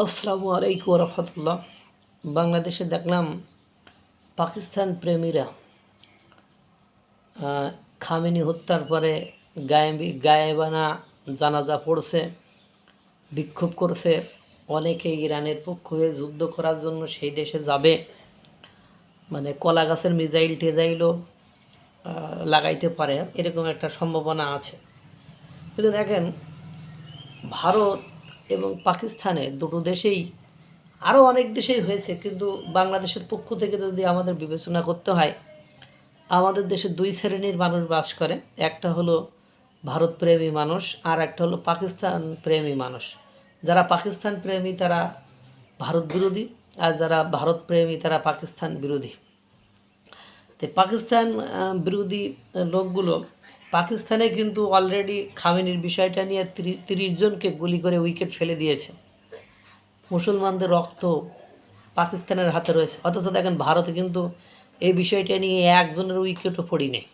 আসসালামু আলাইকুম রহমতুল্লাহ। বাংলাদেশে দেখলাম পাকিস্তান প্রেমীরা খামেনি হত্যার পরে গায়েবানা জানাজা পড়ছে, বিক্ষোভ করছে। অনেকে ইরানের পক্ষ হয়ে যুদ্ধ করার জন্য সেই দেশে যাবে, মানে কলা গাছের মিসাইল টেজাইলও লাগাইতে পারে, এরকম একটা সম্ভাবনা আছে। কিন্তু দেখেন, ভারত এবং পাকিস্তানে দুটো দেশেই, আরও অনেক দেশেই হয়েছে, কিন্তু বাংলাদেশের পক্ষ থেকে যদি আমাদের বিবেচনা করতে হয়, আমাদের দেশে দুই শ্রেণীর মানুষ বাস করে। একটা হলো ভারতপ্রেমী মানুষ, আর একটা হলো পাকিস্তান প্রেমী মানুষ। যারা পাকিস্তান প্রেমী তারা ভারত বিরোধী, আর যারা ভারত প্রেমী তারা পাকিস্তান বিরোধী। তো পাকিস্তান বিরোধী লোকগুলো পাকিস্তানে কিন্তু অলরেডি খামেনির বিষয়টা নিয়ে 30 জনকে গুলি করে উইকেট ফেলে দিয়েছে। মুসলমানদের রক্ত পাকিস্তানের হাতে রয়েছে, অথচ দেখেন ভারতে কিন্তু এই বিষয়টা নিয়ে একজনের উইকেটও পড়ি নেই।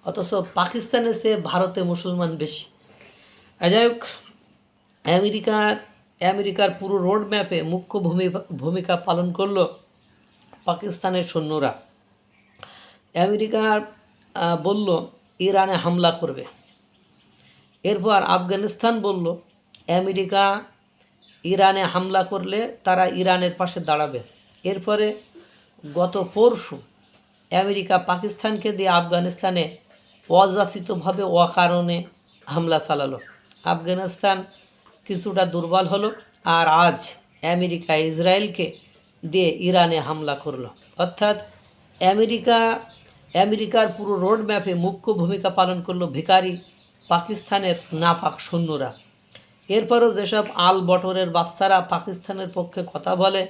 অথচ পাকিস্তানে সে ভারতে মুসলমান বেশি। যাই হোক, আমেরিকার পুরো রোড ম্যাপে মুখ্য ভূমিকা পালন করলো পাকিস্তানের সৈন্যরা। আমেরিকা বলল ইরানে হামলা করবে। এরপর আফগানিস্তান বলল আমেরিকা ইরানে হামলা করলে তারা ইরানের পাশে দাঁড়াবে। এরপরে গত পরশু আমেরিকা পাকিস্তানকে দিয়ে আফগানিস্তানে অযাচিতভাবে অকারণে হামলা চালালো। আফগানিস্তান কিছুটা দুর্বল হলো, আর আজ আমেরিকা ইসরায়েলকে দিয়ে ইরানে হামলা করলো। অর্থাৎ আমেরিকার পুরো রোড ম্যাপে মুখ্য ভূমিকা পালন করলো ভিখারি পাকিস্তানের নাপাক সৈন্যরা। এরপরও যেসব আল বটরের বাচ্চারা পাকিস্তানের পক্ষে কথা বলে,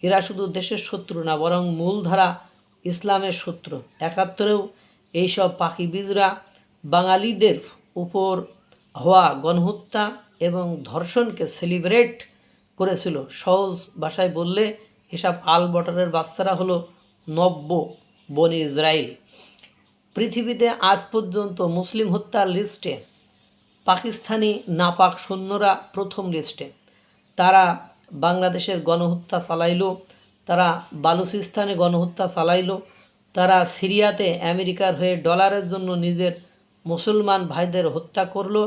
এরা শুধু দেশের শত্রু না, বরং মূলধারা ইসলামের শত্রু। 71-এও এইসব পাকিবিজরা বাঙালিদের উপর হওয়া গণহত্যা এবং ধর্ষণকে সেলিব্রেট করেছিল। সহজ ভাষায় বললে এসব আল বটরের বাচ্চারা হলো নব্য বনি ইসরায়েল। পৃথিবীতে আজ পর্যন্ত মুসলিম হত্যার লিস্টে পাকিস্তানি নাপাক সৈন্যরা প্রথম লিস্টে। তারা বাংলাদেশের গণহত্যা চালাইল, তারা বালুচিস্তানে গণহত্যা চালাইল, তারা সিরিয়াতে আমেরিকার হয়ে ডলারের জন্য নিজের মুসলমান ভাইদের হত্যা করলো,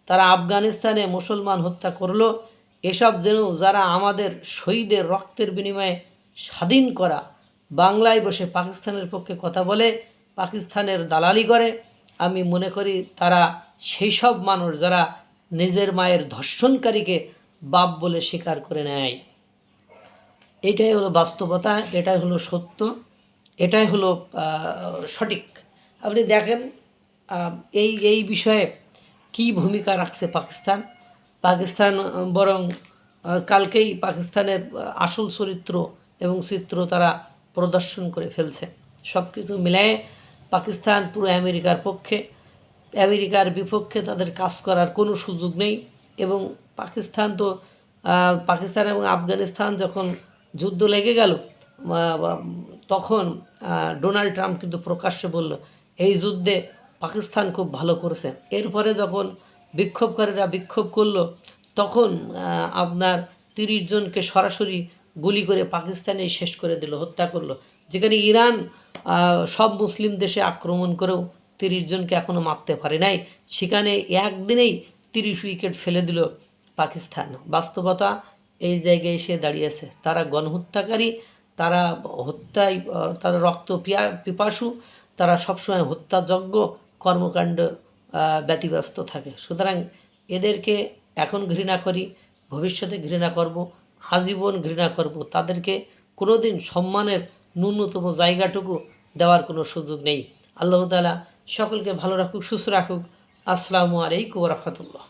তারা আফগানিস্তানে মুসলমান হত্যা করলো। এসব যেন যারা আমাদের শহীদের রক্তের বিনিময়ে স্বাধীন করা বাংলায় বসে পাকিস্তানের পক্ষে কথা বলে, পাকিস্তানের দালালি করে, আমি মনে করি তারা সেই সব মানুষ যারা নিজের মায়ের ধর্ষণকারীকে বাপ বলে স্বীকার করে নেয়। এটাই হলো বাস্তবতা, এটাই হলো সত্য, এটাই হলো সঠিক। আপনি দেখেন এই বিষয়ে কি ভূমিকা রাখছে পাকিস্তান বরং কালকেই পাকিস্তানের আসল চরিত্র এবং চিত্র তারা প্রদর্শন করে ফেলছে। সব কিছু মিলায়ে পাকিস্তান পুরো আমেরিকার পক্ষে, আমেরিকার বিপক্ষে তাদের কাজ করার কোনো সুযোগ নেই। এবং পাকিস্তান এবং আফগানিস্তান যখন যুদ্ধ লেগে গেল, তখন ডোনাল্ড ট্রাম্প কিন্তু প্রকাশ্যে বলল এই যুদ্ধে পাকিস্তান খুব ভালো করেছে। এরপরে যখন বিক্ষোভকারীরা বিক্ষোভ করলো, তখন আপনার 30 জনকে সরাসরি গুলি করে পাকিস্তানে শেষ করে দিল, হত্যা করলো। যেখানে ইরান সব মুসলিম দেশে আক্রমণ করেও 30 জনকে এখনও মারতে পারে নাই, সেখানে একদিনেই 30 উইকেট ফেলে দিল পাকিস্তান। বাস্তবতা এই জায়গায় এসে দাঁড়িয়েছে। তারা গণহত্যাকারী, তারা তারা রক্ত পিপাসু, তারা সবসময় হত্যাযজ্ঞ কর্মকাণ্ড ব্যতিব্যস্ত থাকে। সুতরাং এদেরকে এখন ঘৃণা করি, ভবিষ্যতে ঘৃণা করব, আজীবন ঘৃণা করব। তাদেরকে কোনোদিন সম্মানের ন্যূনতম জায়গাটুকু দেওয়ার কোনো সুযোগ নেই। আল্লাহ তাআলা সকলকে ভালো রাখুক, সুস্থ রাখুক। আসসালামু আলাইকুম ওয়া রাহমাতুল্লাহ।